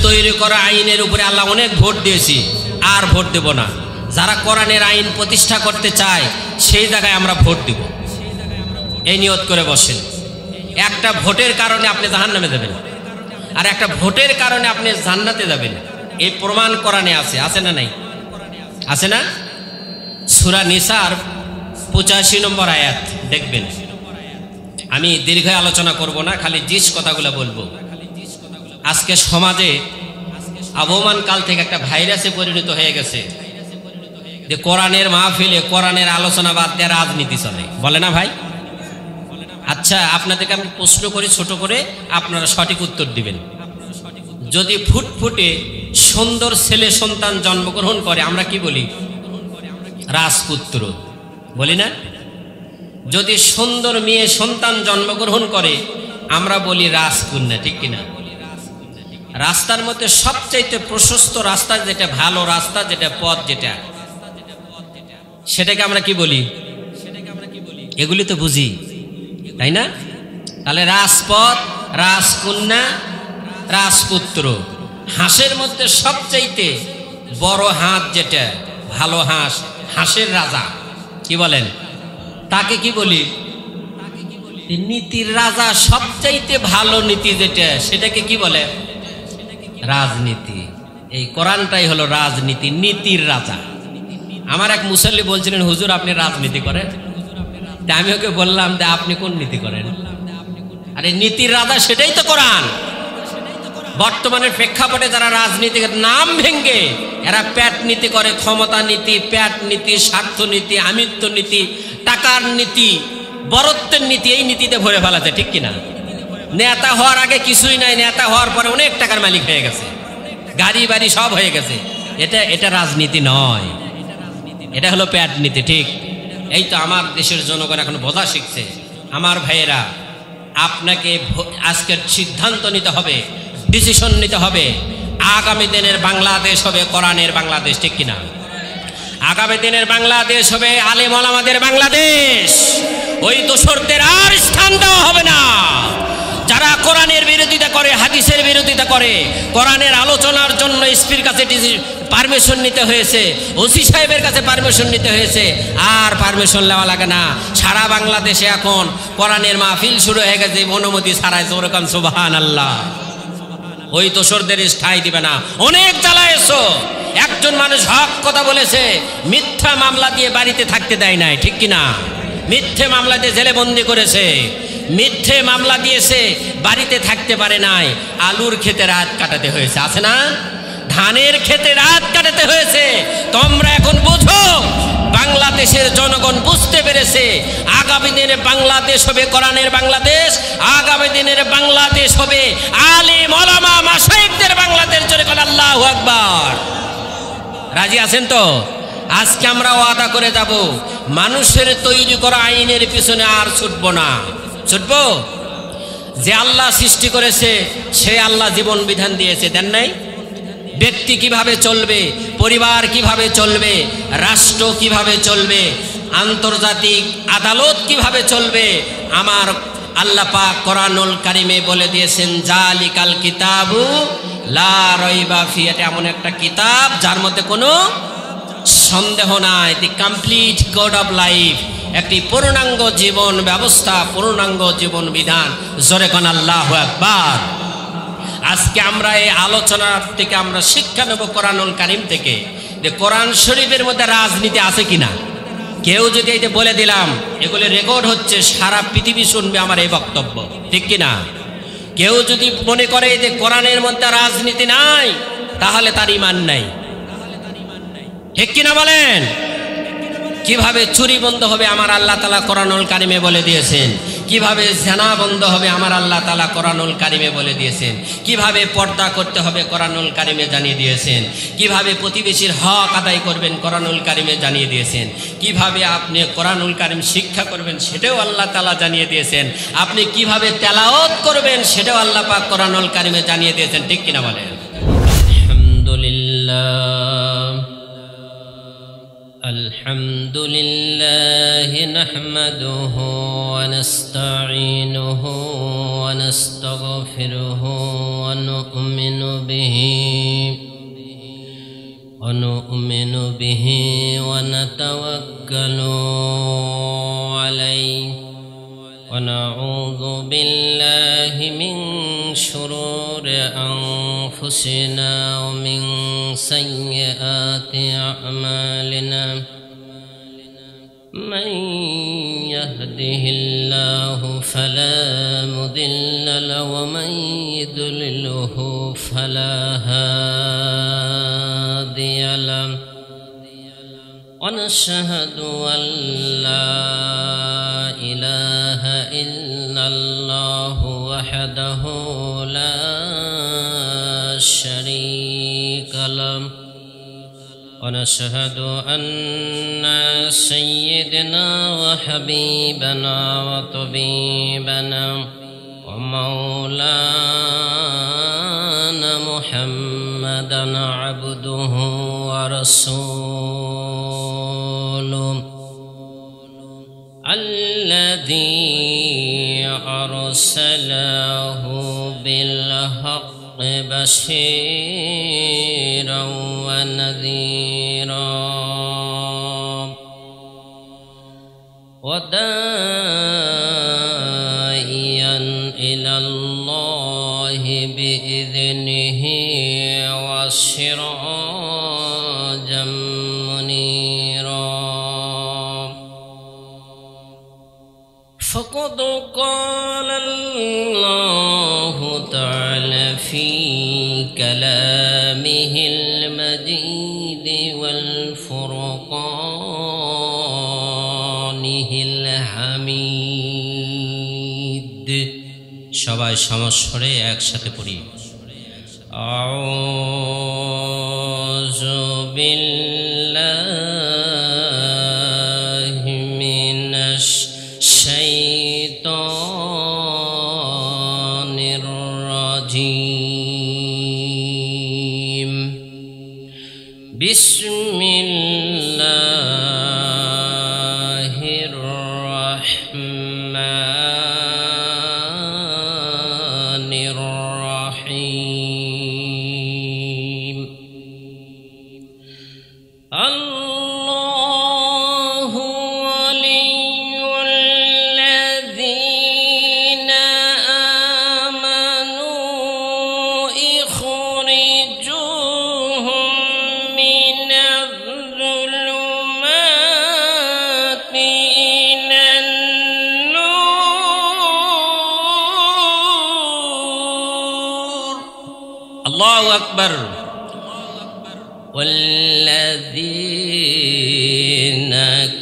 তৈরি করা আইনের উপরে আল্লাহ অনেক ভোট দিয়েছি, আর ভোট দেব না। যারা কোরআনের আইন প্রতিষ্ঠা করতে চায় সেই জায়গায় আমরা ভোট দিব, এই নিয়ত করে বসেন। একটা ভোটের কারণে আপনি জাহান্নামে যাবেন, আর একটা ভোটের কারণে আপনি জান্নাতে যাবেন, এই প্রমাণ কোরআনে আছে। আছে না নাই? আছে না? সূরা নিসার 85 নম্বর আয়াত দেখবেন। আমি দীর্ঘ আলোচনা করব না, খালি জিস কথাগুলো বলবো। আজকে সমাজে আবহমান কাল থেকে একটা ভাইরাসে পরিণত হয়ে গেছে যে কোরআনের মাহফিলে কোরআনের আলোচনা বাদ দিয়ে রাজনীতি চলে, বলে না ভাই? আচ্ছা, আপনাদেরকে আমি প্রশ্ন করি ছোট করে, আপনারা সঠিক উত্তর দিবেন। যদি ফুটফুটে সুন্দর ছেলে সন্তান জন্মগ্রহণ করে আমরা কি বলি? রাজপুত্র বলি না? যদি সুন্দর মেয়ে সন্তান জন্মগ্রহণ করে আমরা বলি রাজকন্যা, ঠিক কিনা? রাস্তার মধ্যে সবচাইতে প্রশস্ত রাস্তা যেটা, ভালো রাস্তা যেটা, পথ যেটা, সেটাকে আমরা কি বলি? এগুলি তো বুঝি, তাই না? তাহলে রাজপথ, রাজকন্যা, রাজপুত্র। হাঁসের মধ্যে সবচাইতে বড় হাঁস যেটা, ভালো হাঁস, হাঁসের রাজা, কি বলেন? তাকে কি বলি? নীতির রাজা। সবচাইতে ভালো নীতি যেটা, সেটাকে কি বলে? রাজনীতি। এই কোরআনটাই হলো রাজনীতি, নীতির রাজা। আমার এক মুসল্লি বলছিলেন, হুজুর আপনি রাজনীতি করেন? আমি ওকে বললাম যে আপনি কোন নীতি করেন? আরে নীতির রাজা সেটাই তো কোরআন। বর্তমানের প্রেক্ষাপটে যারা রাজনীতির নাম ভেঙ্গে এরা প্যাট নীতি করে, ক্ষমতা নীতি, প্যাট নীতি, স্বার্থ নীতি, আমিত্ব নীতি, টাকার নীতি, বরত্বের নীতি, এই নীতিতে ভরে ফেলাছে, ঠিক কিনা? নেতা হওয়ার আগে কিছুই নাই, নেতা হওয়ার পরে অনেক টাকার মালিক হয়ে গেছে, গাড়ি বাড়ি সব হয়ে গেছে। এটা রাজনীতি নয়, এটা হলো প্যাট নীতি, ঠিক? এই তো আমার দেশের জনগণ এখন বোঝা শিখছে। আমার ভাইয়েরা, আপনাকে আজকের সিদ্ধান্ত নিতে হবে, ডিসিশন নিতে হবে। আগামী দিনের বাংলাদেশ হবে কোরআনের বাংলাদেশ, ঠিক কিনা? আগামী দিনের বাংলাদেশ হবে আলেম ওলামাদের বাংলাদেশ। ওই দোসরদের আর স্থান দেওয়া হবে না। যারা কোরআনের বিরোধিতা করে, হাদিসের বিরোধিতা করে, কোরআনের আলোচনার জন্য এসপির কাছে পারমিশন নিতে হয়েছে, ওসি সাহেবের কাছে পারমিশন নিতে হয়েছে, আর পারমিশন নেওয়া লাগে না। সারা বাংলাদেশে এখন কোরআনের মাহফিল শুরু হয়ে গেছে, অনুমতি ছাড়াই। জোরকান সুবহানাল্লাহ। ওই দোসরদের স্থায়ী দিবে না। অনেক জ্বালায়েছো। একজন মানুষ হক কথা বলেছে, মিথ্যা মামলা দিয়ে বাড়িতে থাকতে দেয় নাই, ঠিক কিনা? মিথ্যে মামলা দিয়ে জেলে বন্দি করেছে, মিথ্যে মামলা দিয়েছে, বাড়িতে থাকতে পারে নাই, আলুর খেতে রাত কাটাতে হয়েছে। আছে না? ধানের খেতে রাত কাটাতে হয়েছে। তোমরা এখন বুঝো, বাংলাদেশের জনগণ বুঝতে পেরেছে আগামী দিনে বাংলাদেশ হবে কোরআনের বাংলাদেশ। আগামী দিনের বাংলাদেশ হবে আলেম ওলামা মাশায়েখদের বাংলাদেশ। জোরে বলেন আল্লাহু আকবার। রাজি আছেন তো? আজকে আমরা ওয়াদা করে যাব, মানুষের তৈরি করা আইনের পিছনে আর ছুটব না। ছুটব? যে আল্লাহ সৃষ্টি করেছে সে আল্লাহ জীবন বিধান দিয়েছে, দেন নাই? ব্যক্তি কিভাবে চলবে, পরিবার কিভাবে চলবে, রাষ্ট্র কিভাবে চলবে, আন্তর্জাতিক আদালত কিভাবে চলবে, আমার আল্লাহ পাক কোরআনুল কারিমে বলে দিয়েছেন, জালিকাল কিতাবু লা রাইবা ফি। এটা এমন একটা কিতাব যার মধ্যে কোনো সন্দেহ নাই। দি কমপ্লিট কোড অফ লাইফ, একটি পূর্ণাঙ্গ জীবন ব্যবস্থা, পূর্ণাঙ্গ জীবন বিধান। জোরে কোন আল্লাহু আকবার। আজকে আমরা এই আলোচনার থেকে আমরা শিক্ষা নেব কোরআনুল কারিম থেকে, যে কোরআন শরীফের মধ্যে রাজনীতি আছে কিনা। কেউ যদি এই যে বলে দিলাম, এগুলো রেকর্ড হচ্ছে, সারা পৃথিবী শুনবে আমার এই বক্তব্য, ঠিক কিনা? কেউ যদি মনে করে যে কোরআনের মধ্যে রাজনীতি নাই, তাহলে তার ঈমান নাই, ঠিক কিনা বলেন? কিভাবে চুরি বন্ধ হবে আমার আল্লাহ তাআলা কোরআনুল কারিমে বলে দিয়েছেন। কিভাবে জিনা বন্ধ হবে আমার আল্লাহ তাআলা কোরআনুল কারিমে বলে দিয়েছেন। কিভাবে পর্দা করতে হবে কোরআনুল কারিমে জানিয়ে দিয়েছেন। কিভাবে প্রতিবেশীর হক আদায় করবেন কোরআনুল কারিমে জানিয়ে দিয়েছেন। কিভাবে আপনি কোরআনুল কারিম শিক্ষা করবেন সেটাও আল্লাহ তাআলা জানিয়ে দিয়েছেন। আপনি কিভাবে তেলাওয়াত করবেন সেটাও আল্লাহ পাক কোরআনুল কারিমে জানিয়ে দিয়েছেন, ঠিক কিনা বলেন? আলহামদুলিল্লাহ الحمد لله نحمده ونستعينه ونستغفره ونؤمن به ونتوكل عليه ونعوذ بالله من شرور أنفسنا ومن سيئات أعمالنا من يهده الله فلا مضل له ومن يضلله فلا هادي له ونشهد أن لا إله إلا الله وحده لا شريك له ونشهد أن سيدنا وحبيبنا وطبيبنا ومولانا محمدا عبده ورسوله الذي أرسله بالحق بشيرا ونذيرا وداعيا إلى الله بإذنه وسراجا منيرا فقد قال الله تعالى في كلامه المجيد والفرقانه الحميد সবাই সমস্বরে একসাথে পড়ি আউযু বিল্লাহি মিনাশ শাইতানির রাজিম বিসমিল্লাহির রাহমানির রাহিম আল্লাহু ওয়ালিয়ুল লাযীনা আমানু ইখরিজুহুম মিনাজ যুলুমাতি ইলান নূর আল্লাহু আকবার والذين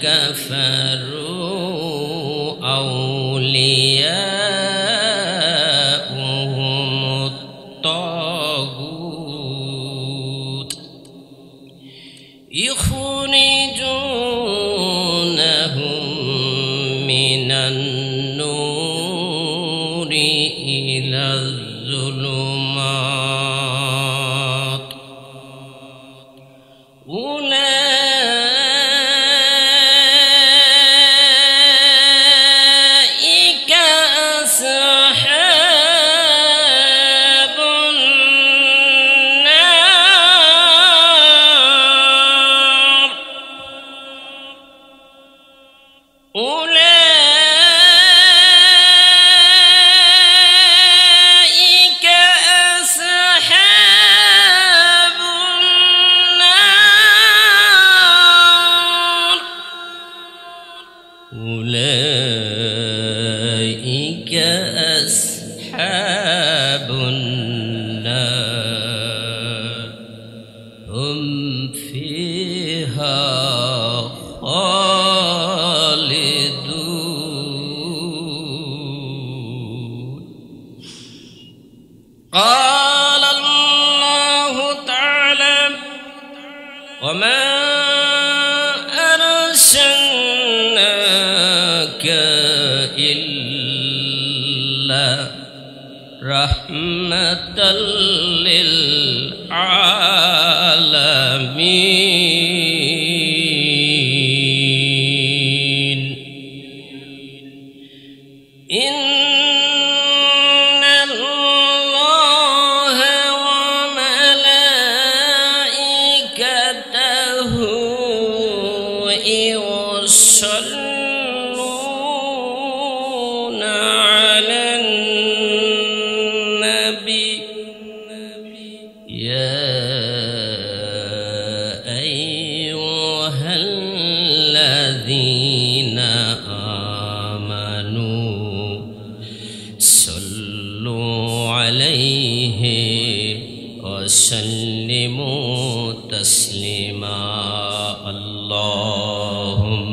كفروا أولياؤهم الطاغوت يخرجونهم من النور إلى الظلمات أولئك أصحاب النار أولئك أصحاب النار أولئك أصحاب النار هم فيها خالدون قال الله تعالى وما أرسلناك إلا رحمة للعالمين يا أيها الذين آمنوا صلوا عليه وسلموا تسليما اللهم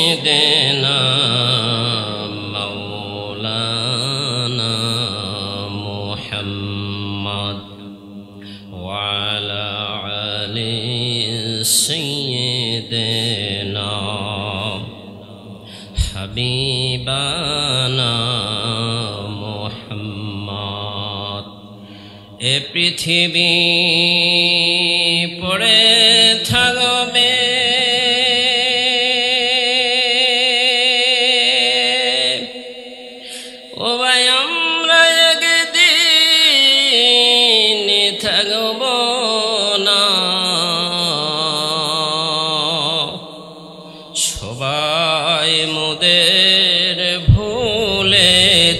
سيدنا مولانا محمد وعلى آل سيدنا حبيبنا محمد এ পৃথিবী পড়ে থাকবে ও ভাই আমরা একদিন থাকব না সবাই মোদের ভুলে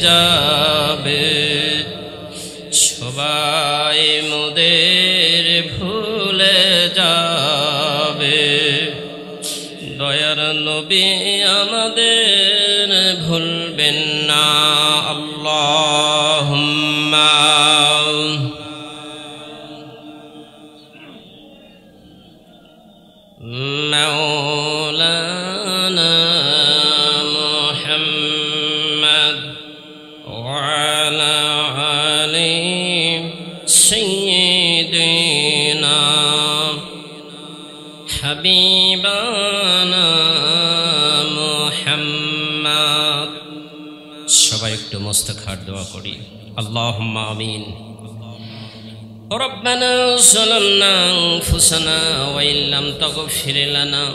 যাবে সবাই মোদের ভুলে যাবে দয়ার নবী আমাদের ভুলবেন না আল্লাহুম্মা মাওলানা মুহাম্মদ ওয়া আলা আলি সাইয়্যিদিনা হাবিবানা মুহাম্মদ সবাই একটু মুস্তাখার দোয়া করি আল্লাহুম্মা আমিন ربنا ظلمنا أنفسنا وإن لم تغفر لنا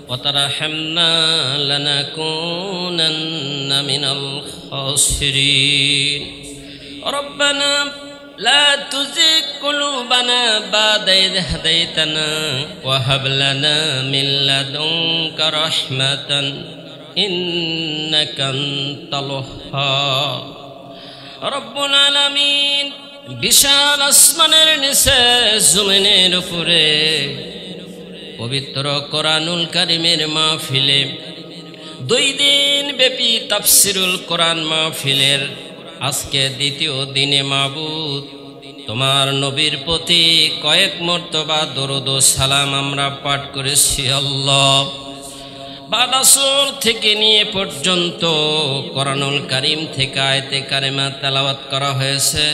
وترحمنا لنكونن من الخاسرين ربنا لا تزغ قلوبنا بعد إذ هديتنا وهب لنا من لدنك رحمة إنك أنت الوهاب رب العالمين বিশাল আসমানের নিচে জমিনের উপরে পবিত্র কোরআনুল কারীমের মাহফিলে 2 দিন ব্যাপী তাফসীরুল কোরআন মাহফিলের আজকে দ্বিতীয় দিনে মাবুদ তোমার নবীর প্রতি কয়েক মর্তবা দরুদ ও সালাম আমরা পাঠ করেছি আল্লাহ বাদ আসর থেকে নিয়ে পর্যন্ত কোরআনুল কারীম থেকে আয়াতে কারিমা তেলাওয়াত করা হয়েছে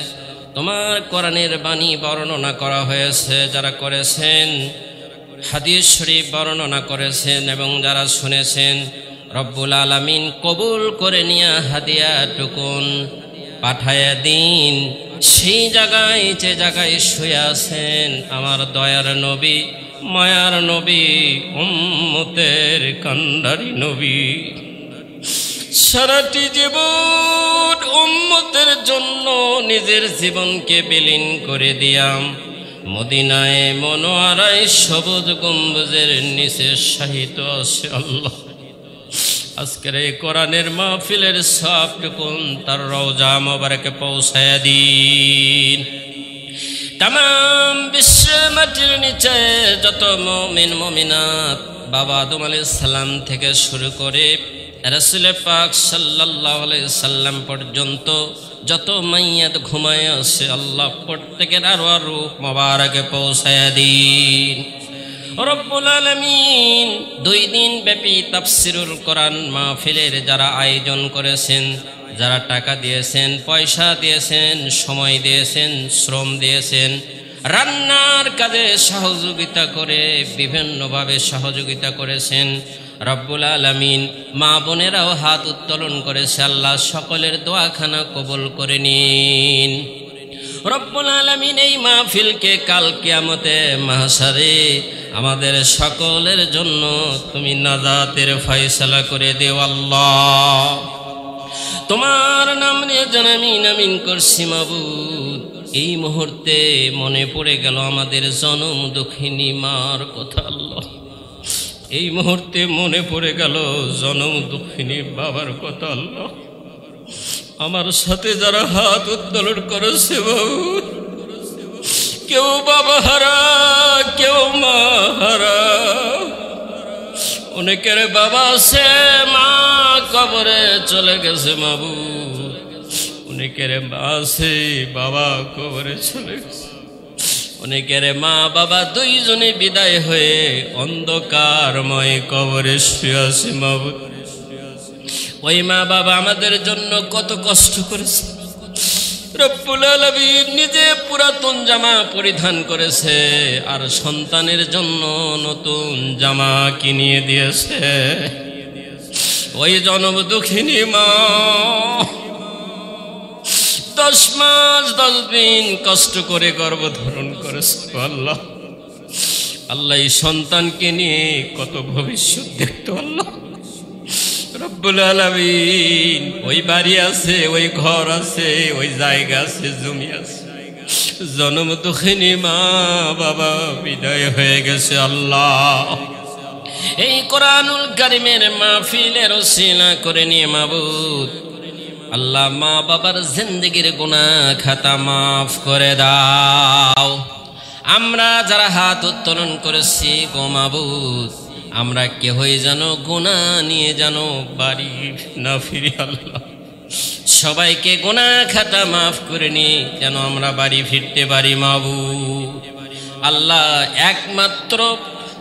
তোমার কোরআনের বাণী বর্ণনা করা হয়েছে যারা করেছেন হাদিস শরীফ বর্ণনা করেছেন এবং যারা শুনেছেন রব্বুল আলামিন কবুল করে নিয়া হাদিয়া টুকুন পাঠায়া দিন সেই জায়গায় যে জায়গায় শুয়ে আছেন আমার দয়ার নবী মায়ার নবী উম্মতের কান্ডারি নবী সারাটি জীবন উম্মতের জন্য নিজের জীবনকে বিলীন করে দিয়াম মদিনায় মনোয়ারায় সবুজ গম্বুজের নিচে শাহিত আছে আল্লাহ আজকের এই কোরআনের মাহফিলের সবটুকুন তার রওজা মোবারকে পৌঁছায়া দিন तमाम বিশ্ব মাটির নিচে যত মুমিন মুমিনাত বাবা আদম আলাইহিস সালাম থেকে শুরু করে রাসূল পাক সাল্লাল্লাহু আলাইহি সাল্লাম পর্যন্ত যত মাইয়াত ঘুমায় আছে আল্লাহ প্রত্যেকের আরওয়াহ রূহ মোবারকে পৌঁছায়া দিন রব্বুল আলামিন 2 দিন ব্যাপী তাফসীরুল কোরআন মাহফিলের যারা আয়োজন করেছেন যারা টাকা দিয়েছেন পয়সা দিয়েছেন সময় দিয়েছেন শ্রম দিয়েছেন রান্নার কাজে সহযোগিতা করে বিভিন্নভাবে সহযোগিতা করেছেন রব্বুল আলামিন মা বোনেরাও হাত উত্তোলন করেছে আল্লাহ সকলের দোয়াখানা কবুল করে নিন রব্বুল আলামিন এই মাহফিলকে কাল কিয়ামতে মাহশারে আমাদের সকলের জন্য তুমি নাজাতের ফয়সালা করে দেও আল্লাহ তোমার নাম নিয়ে জানামিন আমিন করছি মাবুদ এই মুহূর্তে মনে পড়ে গেল আমাদের জনম দুঃখিনী মার কথা আল্লাহ এই মুহূর্তে মনে পড়ে গেল জনম দুঃখিনী বাবার কথা। আল্লাহ, আমার সাথে যারা হাত উত্তোলন করেছে বাবু, কেউ বাবা হারা, কেউ মা হারা, অনেকের বাবা আছে মা কবরে চলে গেছে বাবু, অনেকের মা আছে বাবা কবরে চলে গেছে, অনেকের মা বাবা দুইজনে বিদায় হয়ে অন্ধকারময় কবরে শুয়ে আছে বাবু। ওই মা বাবা আমাদের জন্য কত কষ্ট করেছে। রব্বুল আলামিন নিজে পুরাতন জামা পরিধান করেছে আর সন্তানের জন্য নতুন জামা কিনিয়ে দিয়েছে। ওই জনম দুঃখিনী মা 10 মাস 10 দিন কষ্ট করে গর্ভধারণ করেছে। আল্লাহ, আল্লাহ এই সন্তানকে নিয়ে কত ভবিষ্যৎ দেখতো। আল্লাহ রব্বুল আলামিন, ওই বাড়ি আছে, ওই ঘর আছে, ওই জায়গা আছে, জমি আছে, জনম দুঃখিনী মা বাবা বিদায় হয়ে গেছে। আল্লাহ, এই কোরআনুল কারীমের মাহফিলের ওসিলা করে নিয়ে মাবুদ আল্লাহ মা বাবার জিন্দেগির গুনাহ খাতা মাফ করে দাও। আমরা যারা হাত উত্তোলন করেছি গো মাবুদ, আমরা কেহই যেন গুনাহ নিয়ে যেন বাড়ি না ফিরি। আল্লাহ, সবাইকে গুনাহ খাতা মাফ করে নিয়ে যেন আমরা বাড়ি ফিরতে পারি মাবুদ। আল্লাহ, একমাত্র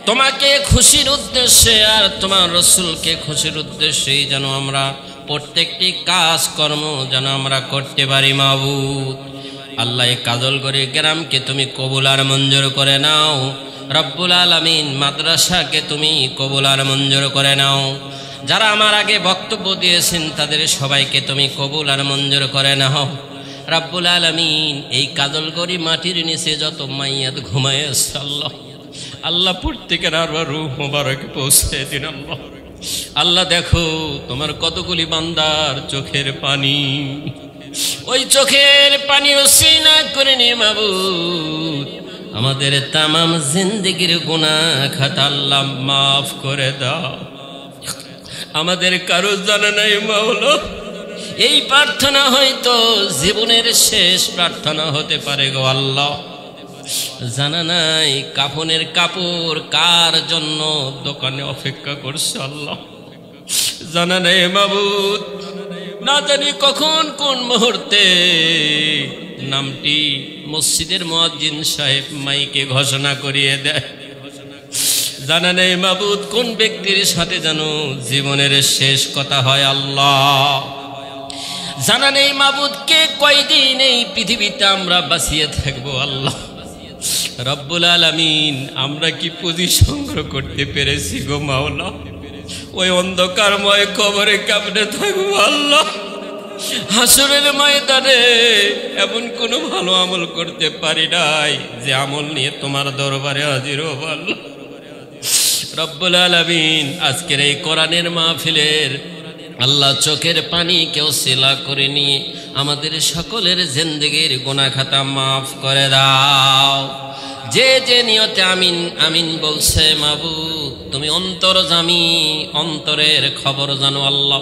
তোমাকে খুশির উদ্দেশ্যে আর তোমার রাসূলকে খুশির উদ্দেশ্যেই যেন আমরা প্রত্যেকটি কাজ কর্ম যেন আমরা করতে পারি মাবুদ। আল্লাহ, এই কাজলগড়ি গ্রামকে তুমি কবুল আর মঞ্জুর করে নাও। রব্বুল আলামিন, মাদ্রাসাকে তুমি কবুল আর মঞ্জুর করে নাও। যারা আমার আগে বক্তব্য দিয়েছেন তাদের সবাইকে তুমি কবুল আর মঞ্জুর করে নাও। রব্বুল আলামিন, এই কাজলগড়ি মাটির নিচে যত মাইয়াত ঘুমায় আছে আল্লাহ, আল্লাহ প্রত্যেকের আর রূহ মোবারক পৌঁছে দিন। আল্লাহ, আল্লাহ দেখো তোমার কতগুলি বান্দার চোখের পানি, ওই চোখের পানি ওসিলা করে নিয়ে মাবুদ আমাদের তামাম জিন্দেগির গুনাহ খাতা আল্লাহ মাফ করে দাও। আমাদের কারো জানা নাই মাওলা, এই প্রার্থনা হয়তো জীবনের শেষ প্রার্থনা হতে পারে গো আল্লাহ। জানা নাই কাফনের কাপড় কার জন্য দোকানে অপেক্ষা করছে আল্লাহ, জানা নাই মাবুদ। না জানি কখন কোন মুহূর্তে নামটি মসজিদের মুয়াজ্জিন সাহেব মাইকে ঘোষণা করিয়ে দেয়। জানা নেই মাবুদ কোন ব্যক্তির সাথে যেন জীবনের শেষ কথা হয় আল্লাহ। জানা নেই মাবুদ কে কয়দিন এই পৃথিবীতে আমরা বাঁচিয়ে থাকবো আল্লাহ। রব্বুল আলামিন, আমরা কি পুঁজি সংগ্রহ করতে পেরেছি গো মাওলা? ওই অন্ধকারময় কবরে কেমনে থাকবো আল্লাহ? হাসরের ময়দানে এমন কোনো ভালো আমল করতে পারি নাই যে আমল নিয়ে তোমার দরবারে হাজির হব আল্লাহ। রব্বুল আলামিন, আজকের এই কোরআনের মাহফিলের আল্লাহ চোখের পানি কেউ সিলা করে নিয়ে আমাদের সকলের জিন্দেগির গুনাহ খাতা মাফ করে দাও। যে যে নিয়তে আমিন আমিন বলছে মাবুদ, তুমি অন্তর্যামী, অন্তরের খবর জানো আল্লাহ।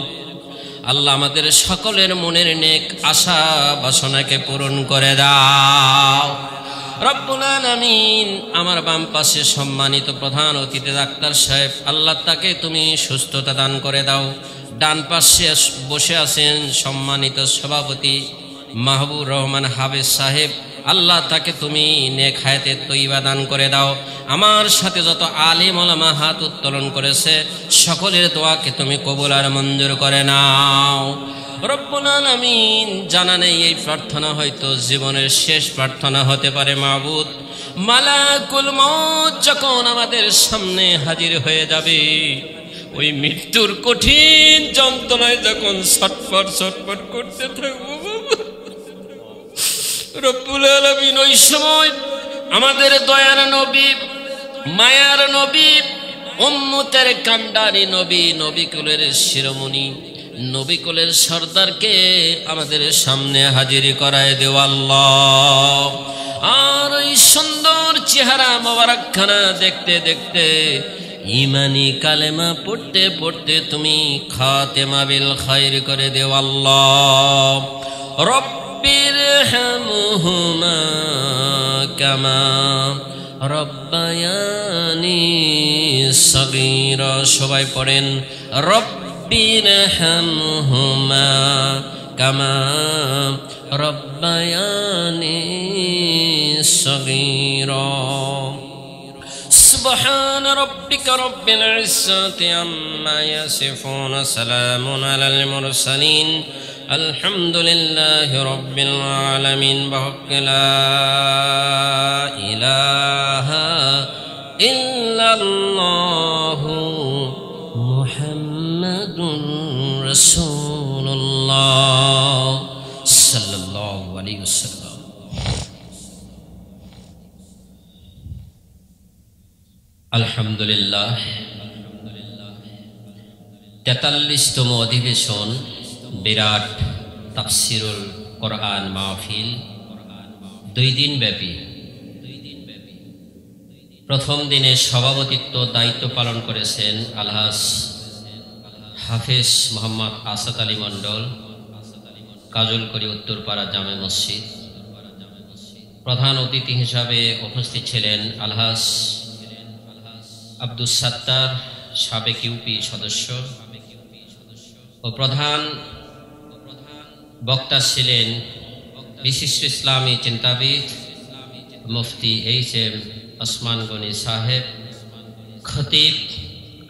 আল্লাহ, আমাদের সকলের মনের নেক আশা বাসনাকে পূরণ করে দাও। রব্বুল আলামিন, আমার বাম পাশে সম্মানিত প্রধান অতিথি ডাক্তার সাহেব, আল্লাহ তাকে তুমি সুস্থতা দান করে দাও। ডান পাশে বসে আছেন সম্মানিত সভাপতি মাহবুব রহমান হাফেজ সাহেব, আল্লাহ তাকে তুমি নেক হায়াতে তৈবা দান করে দাও। আমার সাথে যত আলেম ওলামা হাত উত্তোলন করেছে সকলের দোয়াকে তুমি কবুল আর মঞ্জুর করে নাও। রব্বুল আলামিন, জানা নেই এই প্রার্থনা হয়তো জীবনের শেষ প্রার্থনা হতে পারে মাবুদ। মালাকুল মউত যখন আমাদের সামনে হাজির হয়ে যাবে, ওই মৃত্যুর কঠিন যন্ত্রণায় যখন ছটফট ছটফট করতে থাকবো রব্বুল আলামিন, ওই সময় আমাদের দয়ার নবী, মায়ার নবী, উম্মতের কান্ডারি নবী, নবীকুলের শিরোমণি, নবীকুলের সর্দারকে আমাদের সামনে হাজির করায় দেও আল্লাহ। আর ওই সুন্দর চেহারা মোবারকখানা দেখতে দেখতে ইমানি কালেমা পড়তে পড়তে তুমি খাতেমা বিল খায়র করে দেও আল্লাহ। রব্বিরহামহুমা কামা রব্বায়ানি সগীরা। সবাই পড়েন রব্বিরহামহুমা কামা রব্বায়ানি সগীরা। سبحان ربك رب العزة عما يصفون سلام على المرسلين الحمد لله رب العالمين بحق لا إله إلا الله محمد رسول الله صلى الله عليه وسلم। আলহামদুলিল্লাহ, 43তম অধিবেশন বিরাট তাফসিরুল কোরআন মাহফিল 2 দিন ব্যাপী। প্রথম দিনে সভাপতিত্ব দায়িত্ব পালন করেছেন আলহাজ হাফেজ মোহাম্মদ আসাদ আলী মণ্ডল, কাজলকড়ি উত্তরপাড়া জামে মসজিদ। প্রধান অতিথি হিসাবে উপস্থিত ছিলেন আলহাজ আব্দুস সাত্তার, সাবেক ইউপি সদস্য, ও প্রধান বক্তা ছিলেন বিশিষ্ট ইসলামী চিন্তাবিদ মুফতি এইচ.এম. ওসমান গনি সাহেব, খতিব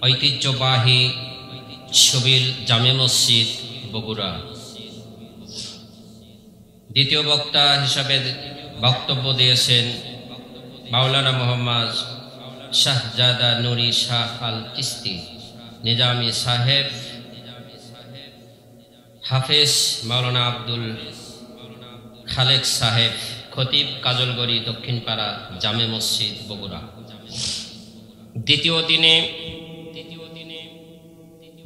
ঐতিহ্যবাহী শবিল জামে মসজিদ বগুড়া। দ্বিতীয় বক্তা হিসাবে বক্তব্য দিয়েছেন মাওলানা মোহাম্মদ শাহজাদা নুরি শাহ আল চিস্তি নিজামী সাহেব, হাফেজ মাওলানা আব্দুল খালেক সাহেব, খতিব কাজলগড়ি দক্ষিণপাড়া জামে মসজিদ বগুড়া। দ্বিতীয় দিনে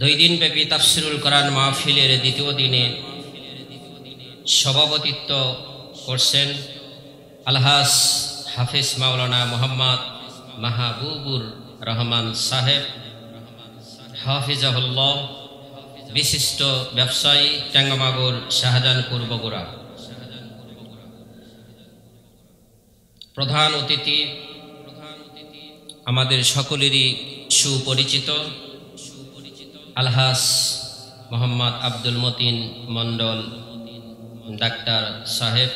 2 দিন ব্যাপী তাফসিরুল কোরআন মাহফিলের দ্বিতীয় দিনে সভাপতিত্ব করছেন আলহাজ হাফেজ মাওলানা মোহাম্মদ মাহবুবুর রহমান সাহেব হাফিজাহুল্লাহ, বিশিষ্ট ব্যবসায়ী, টেঙ্গামাগুর শাহজাহানপুর বগুড়া। প্রধান অতিথি আমাদের সকলেরই সুপরিচিত আলহাজ মোহাম্মদ আব্দুল মতিন মণ্ডল ডাক্তার সাহেব,